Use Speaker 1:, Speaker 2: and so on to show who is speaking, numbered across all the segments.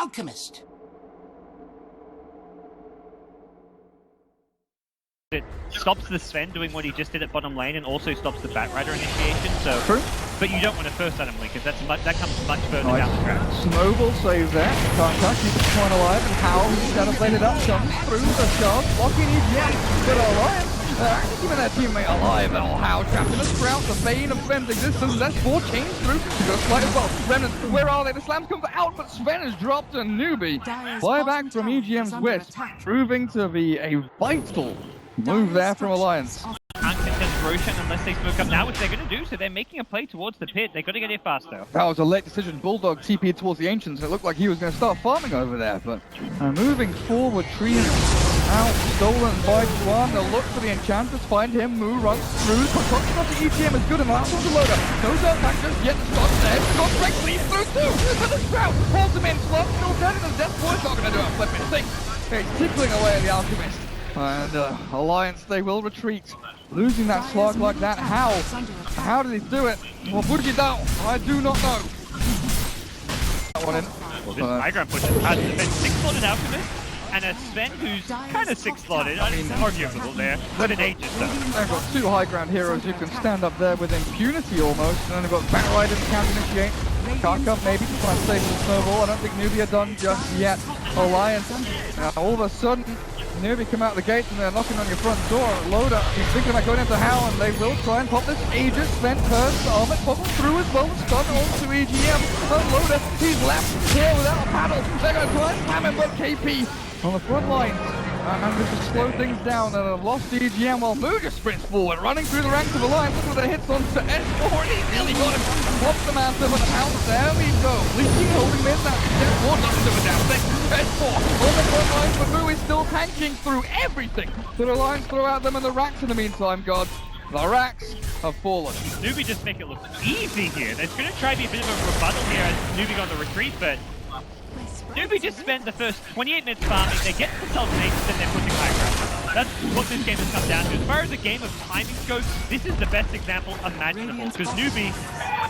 Speaker 1: Alchemist.
Speaker 2: It stops the Sven doing what he just did at bottom lane and also stops the Batrider initiation, so...
Speaker 3: True.
Speaker 2: But you don't want to first item link, because that comes much further down the track.
Speaker 3: Snowball save there. Contact, keep the point alive, and how he's got to play it up, comes through the shove, blocking EGM, but Alliance actually keeping their teammate alive, and How trapped in a Sprout, the bane of Sven's existence, that's 4 chains through, he goes slight as well. Remnants, where are they? The slams come out, but Sven has dropped a NEWBEE. Fly back from EGM's Wisp, proving to be a vital move there from Alliance.
Speaker 2: Can't contest Roshan unless they smoke up now, which they're going to do, so they're making a play towards the pit. They've got to get here faster.
Speaker 3: That was a late decision. Bulldog TP'd towards the Ancients, and it looked like he was going to start farming over there, but moving forward, Tree out, stolen by Juan. They'll look for the Enchanters, find him, Moo runs through. Construction of the EGM is good, and the last one's a loader. Goes out back just yet, Scott's there. Scott Rex leads through too, but the Sprout holds him in. Slot still dead, and the Death Boy's not going to do a flipping thing. He's tickling away at the Alchemist. And Alliance, they will retreat. Losing that slug like that, how did he do it? Well, would you know? I do not know. That one in.
Speaker 2: Well, this high ground push has been 6-slotted Alchemist, and a Sven who's kind of 6-slotted. I mean, arguable there, but an Aegis though.
Speaker 3: They've got 2 high ground heroes who can stand up there with impunity almost, and then they've got Batrider to counter initiate. Karkup maybe to try and save the snowball. I don't think NEWBEE are done just yet. Alliance, all of a sudden, NEWBEE come out the gate and they're knocking on your front door. Loader, he's thinking about going into How, and they will try and pop this Aegis. Sven turns the armor, pop him through as well. Stun onto EGM. And Loader, he's left here without a paddle. They're going to try and spam him, but KP on the front line. And this has slowed things down, and have lost EGM while Moo just sprints forward, running through the ranks of Alliance. Look at the hits on to S4, and he nearly got him. Pops the Manta, but the pounce, there we go. Leaking, holding mid, that S4 doesn't do it down. S4 on the front line, but Moo is still tanking through everything. So the Alliance throw at them, and the racks in the meantime, God. The racks have fallen.
Speaker 2: NEWBEE just make it look easy here. They're going to try to be a bit of a rebuttal here as NEWBEE on the retreat, but NEWBEE just spent the first 28 minutes farming, they get themselves an Aegis, then they're pushing high ground. That's what this game has come down to. As far as a game of timing goes, this is the best example imaginable, because NEWBEE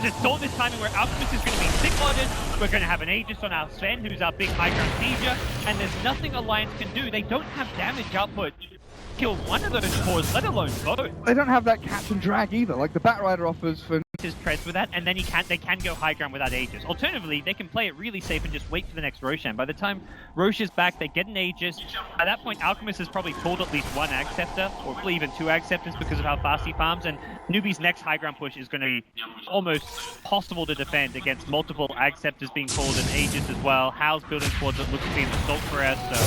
Speaker 2: just saw this timing where Alchemist is going to be 6-slotted, we're going to have an Aegis on our Sven, who's our big high ground sieger, and there's nothing Alliance can do. They don't have damage output. Kill one of those cores, let alone both.
Speaker 3: They don't have that catch and drag either, like the Batrider offers for
Speaker 2: his treads with that, and then they can go high ground without Aegis. Alternatively, they can play it really safe and just wait for the next Roshan. By the time Rosh is back, they get an Aegis. At that point, Alchemist has probably pulled at least 1 Ag Scepter, or probably even 2 Ag Scepters because of how fast he farms, and NEWBEE's next high ground push is going to be almost possible to defend against multiple Ag Scepters being pulled and Aegis as well. How's building towards it, looks to be an assault for us, so...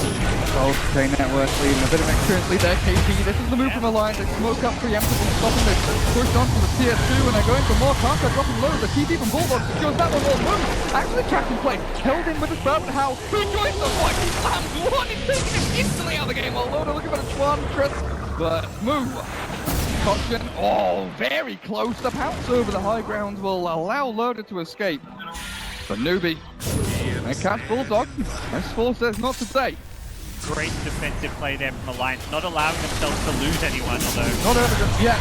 Speaker 3: Oh, K Network leading, a bit of experience lead there, KP. This is the move from Alliance. They smoke up preemptible, stopping this, pushed on to the tier 2, and they're going for more Conquer, dropping low. The TP from Bulldog secures that one more move. Actually trapped in place, held in with the Sprout, but How he joins the fight, he slams one, he's taking him instantly out of the game, while Loader looking for the Chuan Chris, but move. Caution, oh, very close. The pounce over the high ground will allow Loader to escape. But NEWBEE, they catch Bulldog. S4 says not today.
Speaker 2: Great defensive play there from Alliance, not allowing themselves to lose anyone, although...
Speaker 3: Not over just yet.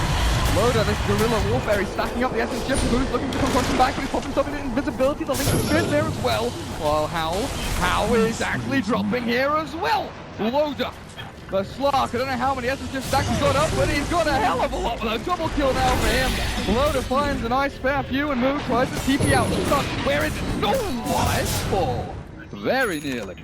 Speaker 3: Loader, this guerrilla warfare, he's stacking up the essence just moves, looking to concussion back, but he's popping something in invisibility, the link is good there as well. While How is actually dropping here as well. Loader, the Slark, I don't know how many essence just stacks he's got up, but he's got a hell of a lot with a double kill now for him. Loader finds a nice spare few and Moo tries to TP out. Stuck, where is it? No, S4. Very nearly.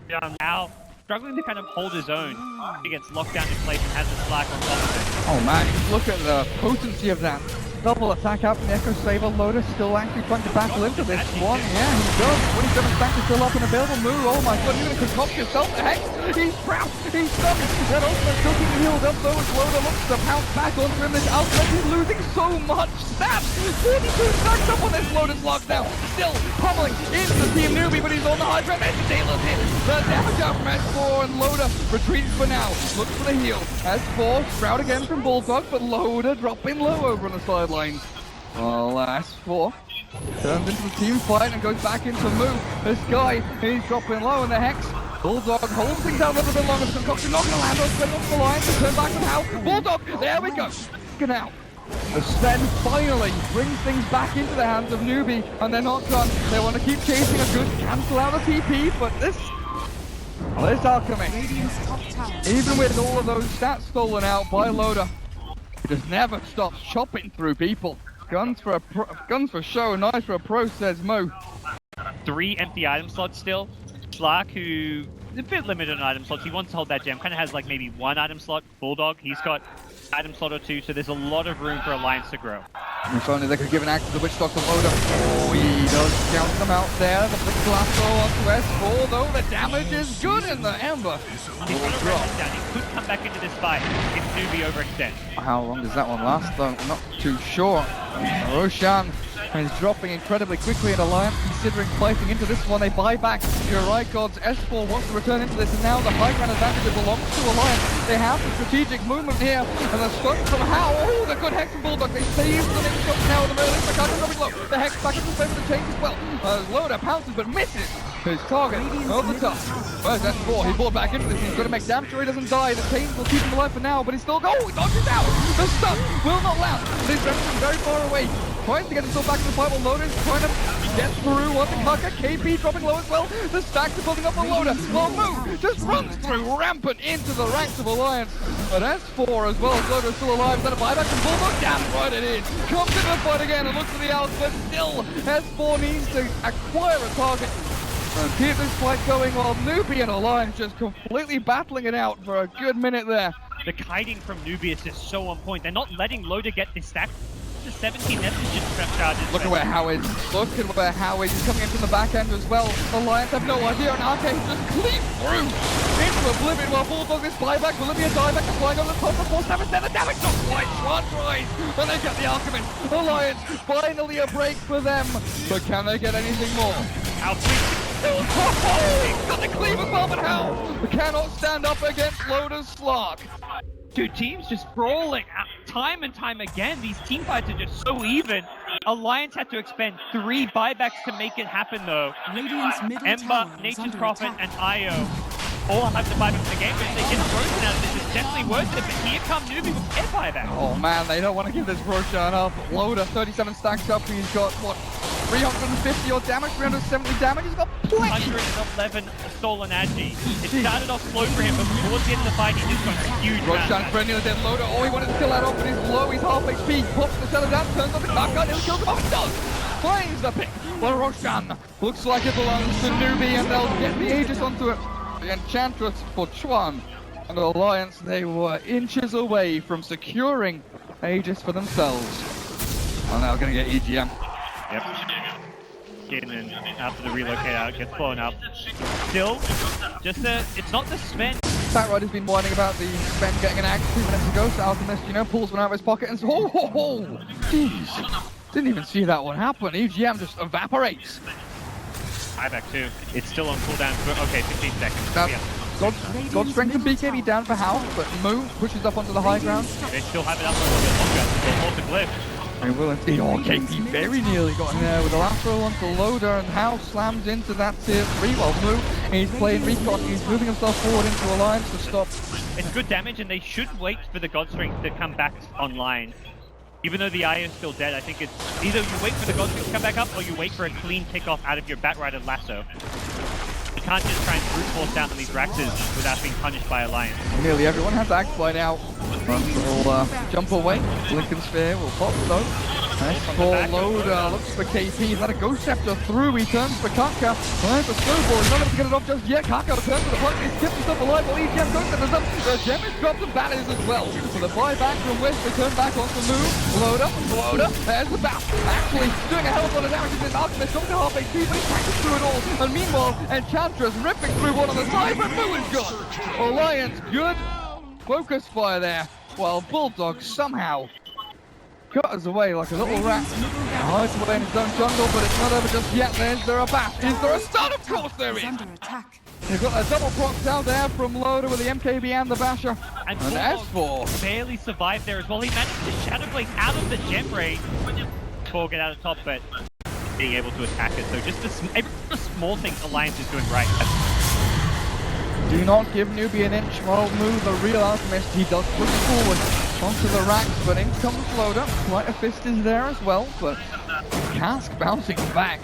Speaker 2: Yeah, now struggling to kind of hold his own. He gets locked down in place and has the slack on top of it.
Speaker 3: Oh man, look at the potency of that. Double attack out from the Echo Saber. Loader still actually trying to battle into this one. Yeah, he does. 27 stacks is still up and available. Moo, oh my god, you're going to concoct yourself the hex. He's proud, he's stuck. That ultimate still keeping healed up though as Loader looks to pounce back onto him. This Alchemist is losing so much stats. 42 stacks up on this Loader's lockdown. Still pummeling into Team NEWBEE, but he's on the high ground. Taylor's hit. The damage out from S4 and Loader retreats for now. Looks for the heal. S4 Sprout again from Bulldog, but Loader dropping low over on the sideline. Well, S4 turns into the team fight and goes back into Moo. This guy, he's dropping low in the Hex. Bulldog holds things out a little bit longer. Concoction not going to land on Sven off the line to turn back to How. Bulldog, there we go. Get out. The Sven finally brings things back into the hands of NEWBEE, and they're not done. They want to keep chasing a good cancel out of TP, but this Alchemist, even with all of those stats stolen out by Loader, he just never stops chopping through people. Guns for show, nice for a pro, says Mo.
Speaker 2: 3 empty item slots still. Slark, who is a bit limited on item slots, he wants to hold that gem, kind of has like maybe 1 item slot. Bulldog, he's got item slot or 2, so there's a lot of room for Alliance to grow.
Speaker 3: If only they could give an axe to the Witch Doctor Loader. Oh, he does count them out there. The big lasso onto S4, though the damage is good in the Ember.
Speaker 2: He's got to run him down. He could come back into this fight if NEWBEE overextend.
Speaker 3: How long does that one last, though? I'm not too sure. Roshan is dropping incredibly quickly in Alliance, considering fighting into this one. They buy back your right gods. S4 wants to return into this, and now the high ground advantage belongs to Alliance. They have the strategic movement here, and the stun from How. Oh, the good Hex from Bulldog. They save the next shot now. The Merlin Makaka dropping low. The Hex back into the favor of the change as well. Loader pounces but misses his target over the top. Where's S4? He pulled back into this. He's got to make damn sure he doesn't die. The chains will keep him alive for now, but he's still going. Oh, he dodges out. The stun will not last, but he's from very far away. Trying to get himself back to the fight while Loader is trying to get through on the Kaka. KP dropping low as well. The stacks are building up on Loader. While Move just runs through rampant into the ranks of Alliance. But S4 as well as Loader is still alive. Is that a buyback from Bulldog? Damn right it is. Comes into the fight again and looks for the out, but still S4 needs to acquire a target and keep this fight going while NEWBEE and Alliance just completely battling it out for a good minute there.
Speaker 2: The kiting from NEWBEE is just so on point. They're not letting Loader get this stack. The 17 Neptune trap charges.
Speaker 3: Look at where Howard is coming in from the back end as well. Alliance have no idea, and Arcade just cleaves through into Oblivion while Bulldog this buyback. Olivia dieback is flying on the top of 477. Damage not quite. One tries, and they get the Alchemist. Alliance finally a break for them, but can they get anything more? He's got the cleave as well, but how? We cannot stand up against Loader's Slark.
Speaker 2: Two teams just brawling time and time again. These team fights are just so even. Alliance had to expend 3 buybacks to make it happen though. Ember, Nature's Prophet, and Io all have to buy back the game, but if they get Roshan out of this, it's definitely worth it. But here come NEWBEE with their buyback.
Speaker 3: Oh man, they don't want to give this Roshan up. Loader, 37 stacks up, he's got what? 350 odd damage, 370 damage, he's got plenty!
Speaker 2: 111 stolen agi. It started off slow for him, but towards the end of the fight, he just got a huge
Speaker 3: Roshan for a nearly dead Loader. Oh, he wanted to kill that off, but he's low, he's half HP. Pops the seller down, turns on the Kaka, nearly kills him off, he does! Finds the pick for Roshan. Looks like it belongs to NEWBEE, and they'll get the Aegis onto it. The Enchantress for Chuan. And the Alliance, they were inches away from securing Aegis for themselves. And now going to get EGM.
Speaker 2: Yep. Getting in after the relocate out, gets blown up. Still, it's not the Sven.
Speaker 3: Fat Rider's been whining about the Sven getting an axe 2 minutes ago, so Alchemist, pulls one out of his pocket and says, oh, jeez. Didn't even see that one happen. EGM just evaporates.
Speaker 2: Buyback too. It's still on cooldown for, okay, 15 seconds.
Speaker 3: God Strength and BKB down for Howl, but Move pushes up onto the high ground.
Speaker 2: They still have it up a little bit longer. They'll hold the glyph.
Speaker 3: They will indeed. Oh, KP very nearly got in there with the last roll onto Loader, and Howl slams into that tier 3 while Move. He's playing recon, he's moving himself forward into Alliance to stop.
Speaker 2: It's good damage, and they should wait for the God Strength to come back online. Even though the Eye is still dead, I think it's either you wait for the God Strength to come back up, or you wait for a clean kickoff out of your Batrider lasso. You can't just try and brute force down on these Raxes without being punished by Alliance.
Speaker 3: Nearly everyone has axe by now. Will jump away. Lincoln Sphere will pop though. S4 Loader looks for KP. He's had a Ghost Scepter through. He turns for Kaka. Trying for Snowball. He's not able to get it off just yet. Kaka turns to the point. He's kept himself alive while EGM Ghost Scepter's up. The gem is dropped and Batters as well. So the buyback from West, they turn back onto Move. Loader. There's the bat. Actually doing a hell of a lot of damage to this Alchemist. Going to half HP, but he's practiced through it all. And meanwhile, Enchantress ripping through one on the side, but Move is gone. Alliance, good focus fire there. While Bulldog somehow cutters away like a little rat. Hides away in his own jungle, but it's not over just yet. There's there a bash. Is there a stun? Of course there is. They've got a double proc down there from Loader with the MKB and the Basher. And S4
Speaker 2: barely survived there as well. He managed to Shadow Blade out of the gem raid before get out of top, but being able to attack it. So just the small things Alliance is doing right.
Speaker 3: Do not give NEWBEE an inch while Move the real Alchemist. He does push forward. onto the racks, but in comes Loader. Quite a fist is there as well, but Cask bouncing back.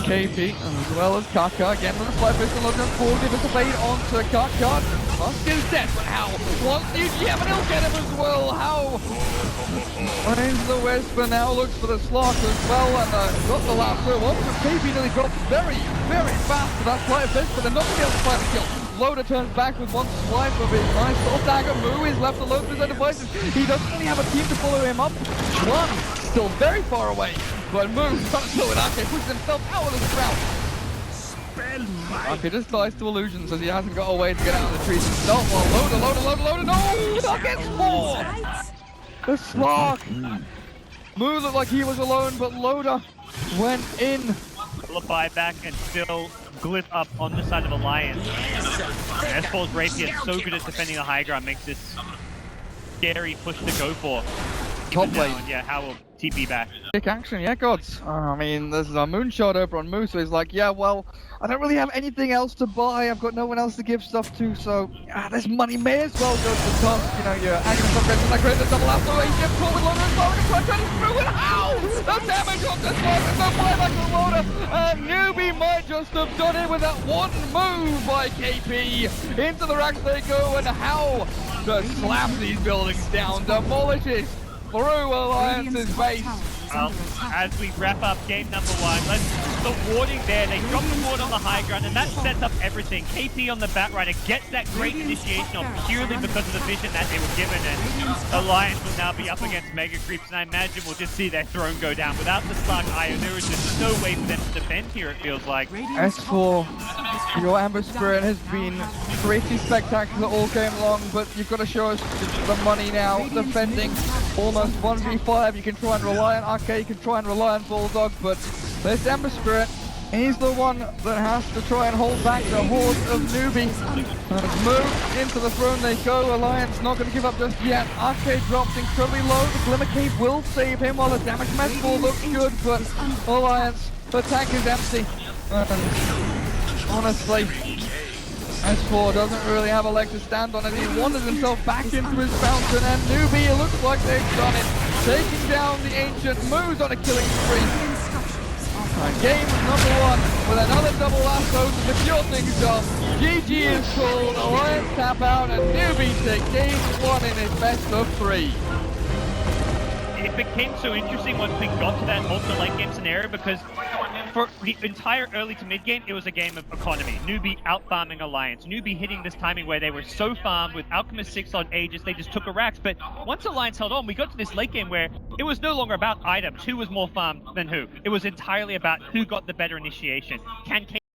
Speaker 3: KP as well as Kaka again with a slight pistol. Loader forward, give us a bait onto Kaka. Musk is dead, but how? Wants UGM and he'll get him as well. How? Finds the Whisper, now looks for the slot as well, and got the last throw onto KP. Nearly drops very, very fast to that slight fist, but they're not going to be able to find the kill. Loader turns back with one swipe of his nice little dagger. Moo is left alone with his own devices. He doesn't really have a team to follow him up. Juan still very far away, but Moo trying to slow it out. He pushes himself out of the crowd. Okay, just dies to illusions as he hasn't got a way to get out of the trees himself. Well, Loader, no! That gets 4! The Slark! Moo looked like he was alone, but Loader went in.
Speaker 2: A buyback and still glyph up on the side of Alliance. S4's Rapier is so good at defending the high ground, makes this scary push to go for.
Speaker 3: Top lane.
Speaker 2: Yeah, how will TP back?
Speaker 3: Quick action, yeah, gods. I mean, there's a moonshot over on Moose, so he's like, yeah, well, I don't really have anything else to buy. I've got no one else to give stuff to, so this money may as well go to the cost. You know, your Agnes upgrades and I create the double lasso. AGM pull with Loader as well. And try to through it. How? The damage on this one. There's no buyback to Loader. And NEWBEE might just have done it with that one move by KP. Into the racks they go, and how to slap these buildings down, demolishes through Alliance's base.
Speaker 2: Well, as we wrap up game number 1, the warding there, they drop the ward on the high ground, and that sets up everything. KP on the Batrider gets that great initiation off purely because of the vision that they were given, and Alliance will now be up against Mega Creeps, and I imagine we'll just see their throne go down. Without the Slark Io, there is just no way for them to defend here, it feels like.
Speaker 3: S4, your Amber Spirit has been pretty spectacular all game long, but you've got to show us the money now, defending almost 1v5. You can try and rely on Arcade, you can try and rely on Bulldog, but this Ember Spirit, he's the one that has to try and hold back the horde of NEWBEE. Move into the throne they go. Alliance not going to give up just yet. Arcade drops incredibly low. The Glimmer Cave will save him while the damage mesh ball looks good, but Alliance, the tank is empty. Honestly, S4 doesn't really have a leg to stand on, and he wanders himself back into his fountain, and NEWBEE, it looks like they've done it. Taking down the Ancient, moves on a killing spree. Game number 1 with another double lasso to secure things off. GG is called, Alliance tap out, and NEWBEE take game 1 in his best of 3.
Speaker 2: It became so interesting once we got to that ultra late game scenario, because for the entire early to mid game, it was a game of economy. NEWBEE out-farming Alliance. NEWBEE hitting this timing where they were so farmed with Alchemist 6 on Aegis, they just took a racks. But once Alliance held on, we got to this late game where it was no longer about items. Who was more farmed than who? It was entirely about who got the better initiation. Can